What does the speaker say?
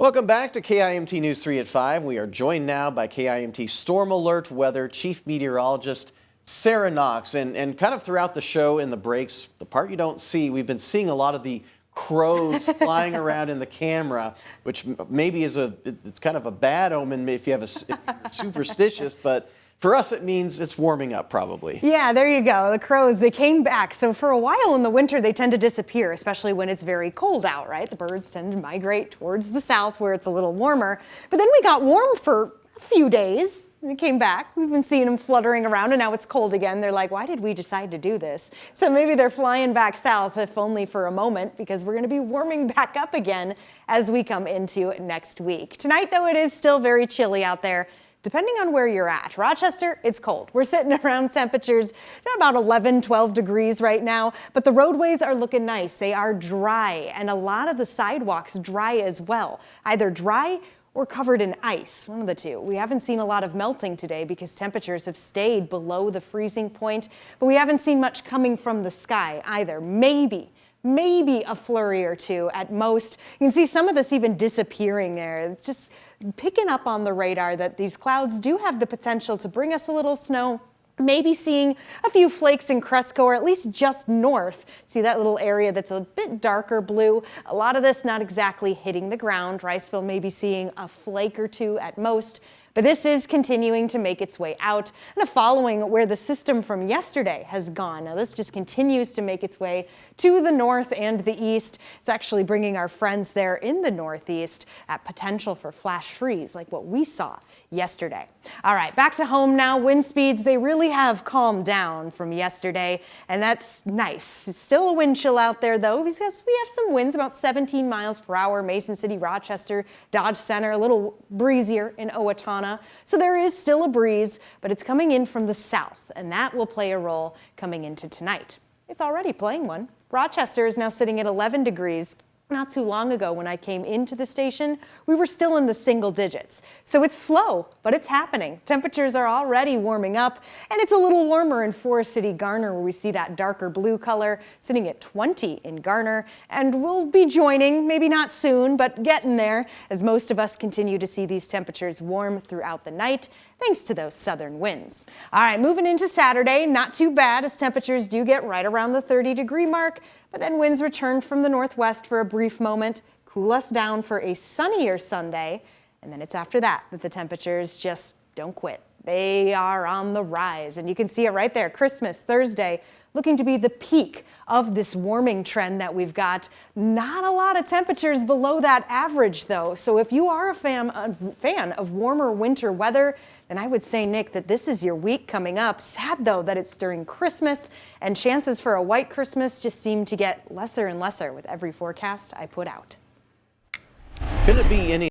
Welcome back to KIMT News 3 at 5. We are joined now by KIMT Storm Alert Weather Chief Meteorologist Sarah Knox. And kind of throughout the show in the breaks, the part you don't see, we've been seeing a lot of the crows flying around in the camera, which maybe it's kind of a bad omen if you're superstitious, but for us, it means it's warming up, probably. Yeah, there you go. The crows, they came back. So for a while in the winter, they tend to disappear, especially when it's very cold out, right? The birds tend to migrate towards the south where it's a little warmer. But then we got warm for a few days. They came back. We've been seeing them fluttering around, and now it's cold again. They're like, why did we decide to do this? So maybe they're flying back south, if only for a moment, because we're going to be warming back up again as we come into next week. Tonight, though, it is still very chilly out there. Depending on where you're at. Rochester, it's cold. We're sitting around temperatures about 11, 12 degrees right now, but the roadways are looking nice. They are dry, and a lot of the sidewalks dry as well. Either dry or covered in ice, one of the two. We haven't seen a lot of melting today because temperatures have stayed below the freezing point, but we haven't seen much coming from the sky either. Maybe a flurry or two at most. You can see some of this even disappearing there. It's just picking up on the radar that these clouds do have the potential to bring us a little snow. Maybe seeing a few flakes in Cresco, or at least just north. See that little area that's a bit darker blue? A lot of this not exactly hitting the ground. Riceville may be seeing a flake or two at most. But this is continuing to make its way out, and following where the system from yesterday has gone. Now this just continues to make its way to the north and the east. It's actually bringing our friends there in the northeast at potential for flash freeze like what we saw yesterday. All right, back to home now. Wind speeds, they really have calmed down from yesterday, and that's nice. Still a wind chill out there though, because we have some winds about 17 miles per hour. Mason City, Rochester, Dodge Center, a little breezier in Owatonna. So there is still a breeze, but it's coming in from the south, and that will play a role coming into tonight. It's already playing one. Rochester is now sitting at 11 degrees. Not too long ago when I came into the station, we were still in the single digits. So it's slow, but it's happening. Temperatures are already warming up, and it's a little warmer in Forest City, Garner, where we see that darker blue color, sitting at 20 in Garner. And we'll be joining, maybe not soon, but getting there, as most of us continue to see these temperatures warm throughout the night, thanks to those southern winds. All right, moving into Saturday, not too bad, as temperatures do get right around the 30-degree mark. But then winds return from the northwest for a brief moment, cool us down for a sunnier Sunday, and then it's after that the temperatures just don't quit. They are on the rise, and you can see it right there. Christmas, Thursday, looking to be the peak of this warming trend that we've got. Not a lot of temperatures below that average, though. So if you are a fan of warmer winter weather, then I would say, Nick, that this is your week coming up. Sad, though, that it's during Christmas, and chances for a white Christmas just seem to get lesser and lesser with every forecast I put out. Could it be any